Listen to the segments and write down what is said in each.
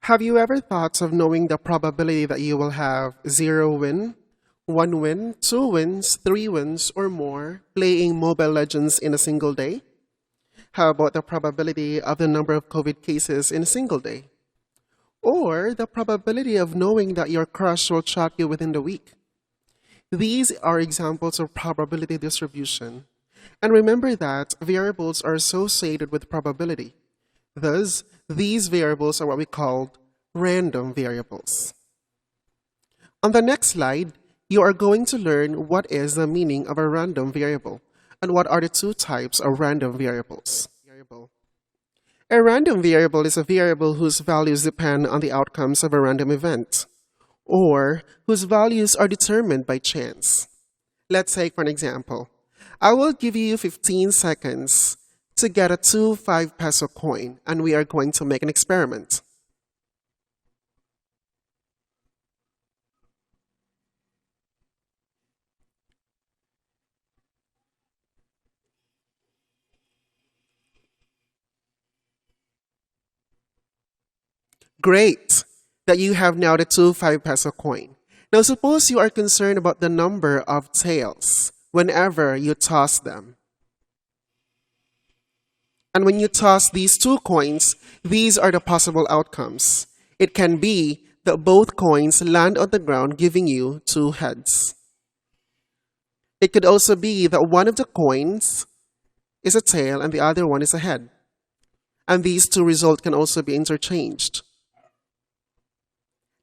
Have you ever thought of knowing the probability that you will have 0 win, 1 win, 2 wins, 3 wins, or more playing Mobile Legends in a single day? How about the probability of the number of COVID cases in a single day? Or the probability of knowing that your crush will chat you within the week? These are examples of probability distribution. And remember that variables are associated with probability. Thus, these variables are what we call random variables. On the next slide, you are going to learn what is the meaning of a random variable and what are the two types of random variables. A random variable is a variable whose values depend on the outcomes of a random event, or whose values are determined by chance. Let's take for an example. I will give you 15 seconds to get a 2 5-peso coin, and we are going to make an experiment. Great that you have now the 2 5-peso coin. Now suppose you are concerned about the number of tails whenever you toss them. And when you toss these two coins, these are the possible outcomes. It can be that both coins land on the ground, giving you 2 heads. It could also be that one of the coins is a tail and the other one is a head. And these two results can also be interchanged.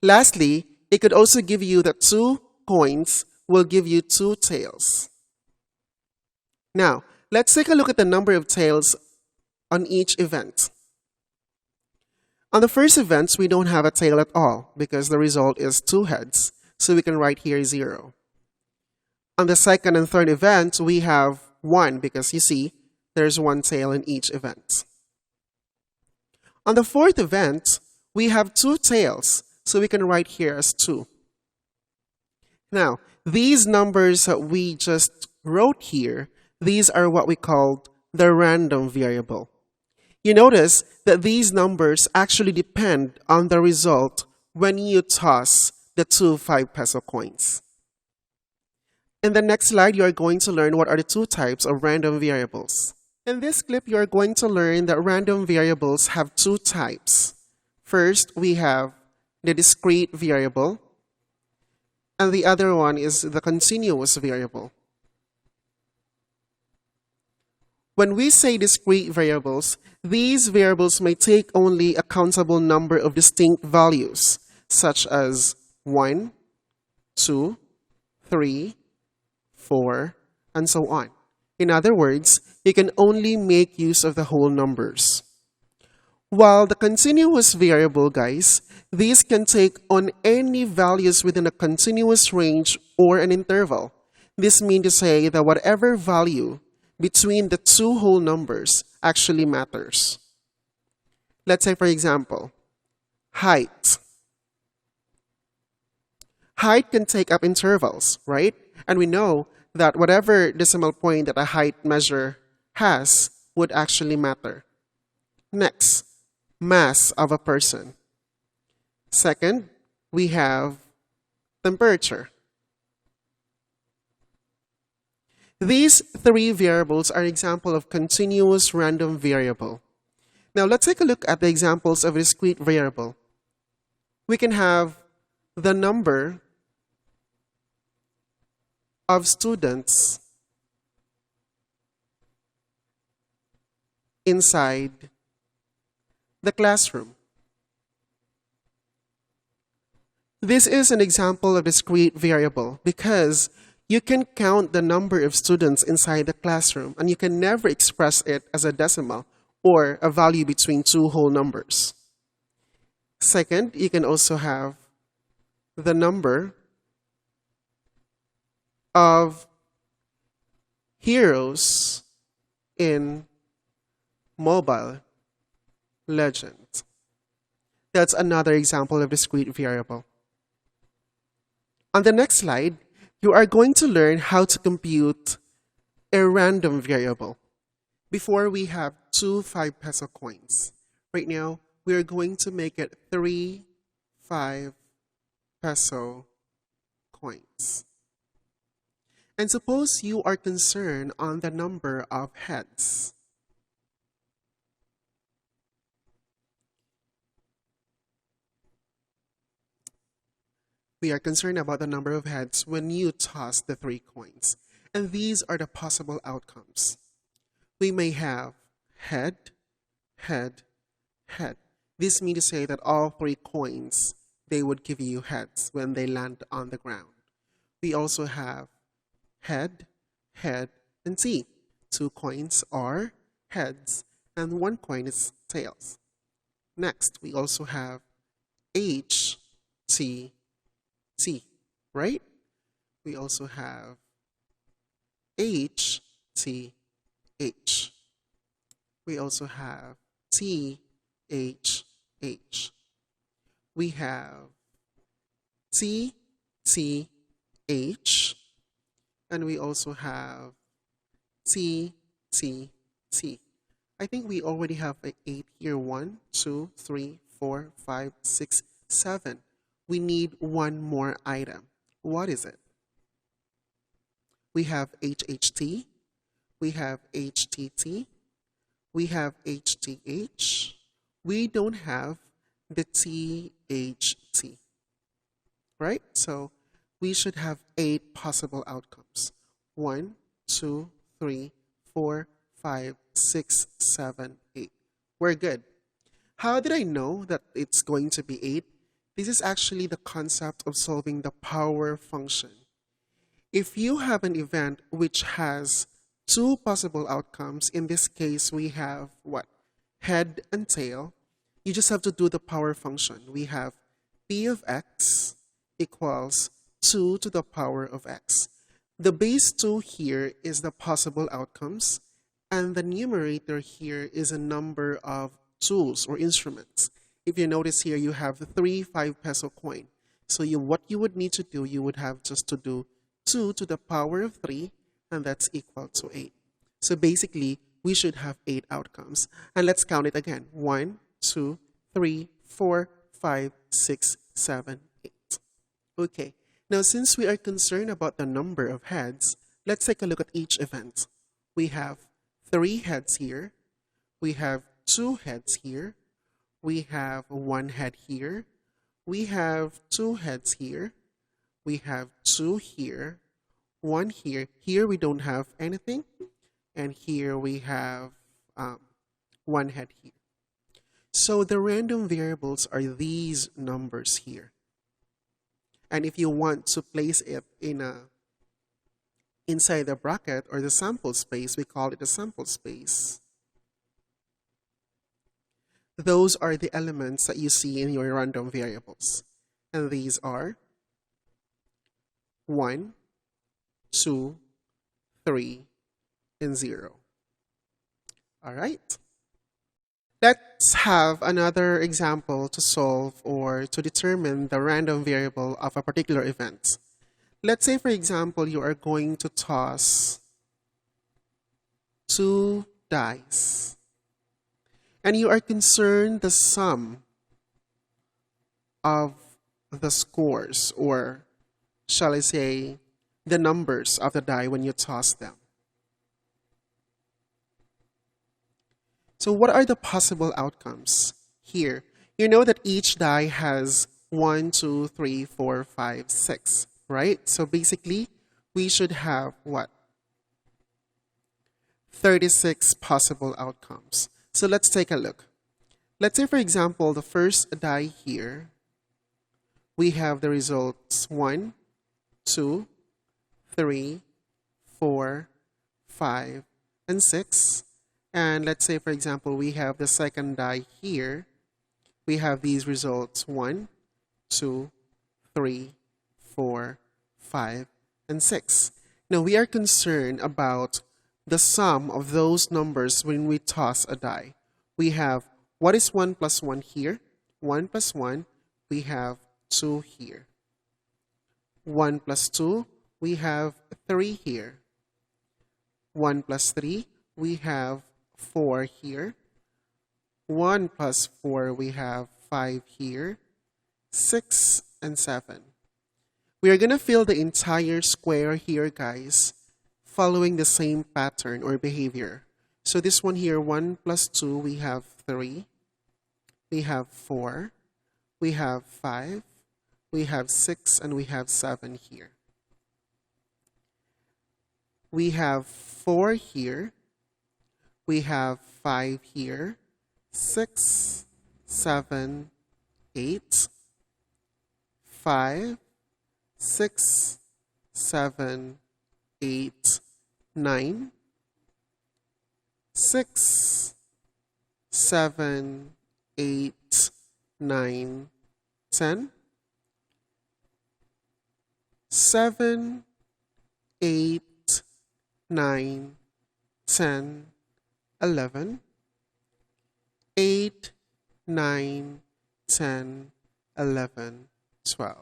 Lastly, it could also give you that 2 coins will give you 2 tails. Now, let's take a look at the number of tails on each event. On the first event, we don't have a tail at all because the result is 2 heads, so we can write here 0. On the second and third event, we have 1 because you see, there's 1 tail in each event. On the fourth event, we have 2 tails, so we can write here as 2. Now, these numbers that we just wrote here, these are what we call the random variable. You notice that these numbers actually depend on the result when you toss the 2 5-peso coins. In the next slide, you are going to learn what are the 2 types of random variables. In this clip, you are going to learn that random variables have 2 types. First, we have the discrete variable, and the other one is the continuous variable. When we say discrete variables, these variables may take only a countable number of distinct values, such as 1, 2, 3, 4, and so on. In other words, you can only make use of the whole numbers. While the continuous variable, guys, these can take on any values within a continuous range or an interval. This means to say that whatever value between the 2 whole numbers actually matters. Let's say, for example, height. Height can take up intervals, right? And we know that whatever decimal point that a height measure has would actually matter. Next, mass of a person. Second, we have temperature. These 3 variables are an example of continuous random variable. Now let's take a look at the examples of a discrete variable. We can have the number of students inside the classroom. This is an example of discrete variable because you can count the number of students inside the classroom and you can never express it as a decimal or a value between 2 whole numbers. Second, you can also have the number of heroes in Mobile Legends. That's another example of discrete variable. On the next slide, you are going to learn how to compute a random variable. Before we have 2 5-peso coins. Right now, we're going to make it 3 5-peso coins. And suppose you are concerned on the number of heads. We are concerned about the number of heads when you toss the 3 coins. And these are the possible outcomes. We may have head, head, head. This means to say that all 3 coins, they would give you heads when they land on the ground. We also have head, head, and T. 2 coins are heads, and 1 coin is tails. Next, we also have H, T, T, right? We also have H, T, H. We also have T, H, H. We have T, T, H. And we also have T, T, T. I think we already have an 8 here. 1, 2, 3, 4, 5, 6, 7. We need one more item. What is it? We have HHT. We have HTT. We have HTH. We don't have the THT. Right? So we should have 8 possible outcomes. 1, 2, 3, 4, 5, 6, 7, 8. We're good. How did I know that it's going to be 8? This is actually the concept of solving the power function. If you have an event which has 2 possible outcomes, in this case we have what? Head and tail. You just have to do the power function. We have p of x equals 2 to the power of x. The base 2 here is the possible outcomes, and the numerator here is a number of tools or instruments. If you notice here, you have 3 5-peso coin. So what you would need to do, you would have just to do 2 to the power of 3, and that's equal to 8. So basically, we should have 8 outcomes. And let's count it again. 1, 2, 3, 4, 5, 6, 7, 8. Okay. Now, since we are concerned about the number of heads, let's take a look at each event. We have 3 heads here. We have 2 heads here. We have 1 head here. We have 2 heads here. We have 2 here. 1 here. Here we don't have anything. And here we have 1 head here. So the random variables are these numbers here. And if you want to place it inside the bracket or the sample space, we call it the sample space. Those are the elements that you see in your random variables. And these are 1, 2, 3, and 0. All right. Let's have another example to solve or to determine the random variable of a particular event. Let's say, for example, you are going to toss 2 dice. And you are concerned the sum of the scores, or shall I say, the numbers of the die when you toss them. So what are the possible outcomes here? You know that each die has 1, 2, 3, 4, 5, 6, right? So basically, we should have what? 36 possible outcomes. So let's take a look. Let's say, for example, the first die here, we have the results 1, 2, 3, 4, 5, and 6. And let's say, for example, we have the second die here. We have these results 1, 2, 3, 4, 5, and 6. Now, we are concerned about the sum of those numbers when we toss a die. We have, what is 1 plus 1 here? 1 plus 1, we have 2 here. 1 plus 2, we have 3 here. 1 plus 3, we have 4 here. 1 plus 4, we have 5 here, 6 and 7. We are going to fill the entire square here, guys, following the same pattern or behavior. So this one here, 1 plus 2, we have 3, we have 4, we have 5, we have 6, and we have 7 here. We have 4 here, we have 5 here, 6, 7, 8, 5, 6, 7, 8, 9, 6, 7, 8, 9, 10, 7, 8, 9, 10, 11, 8, 9, 10, 11, 12.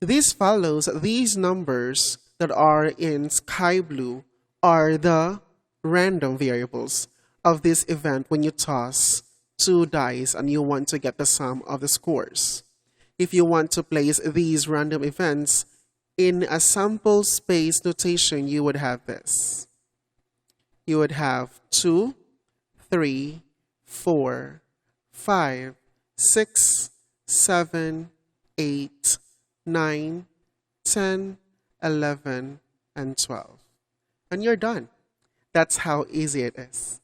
This follows these numbers that are in sky blue are the random variables of this event when you toss 2 dice and you want to get the sum of the scores. If you want to place these random events in a sample space notation, you would have this. You would have 2, 3, 4, 5, 6, 7, 8, 9, 10, 11, and 12. And you're done. That's how easy it is.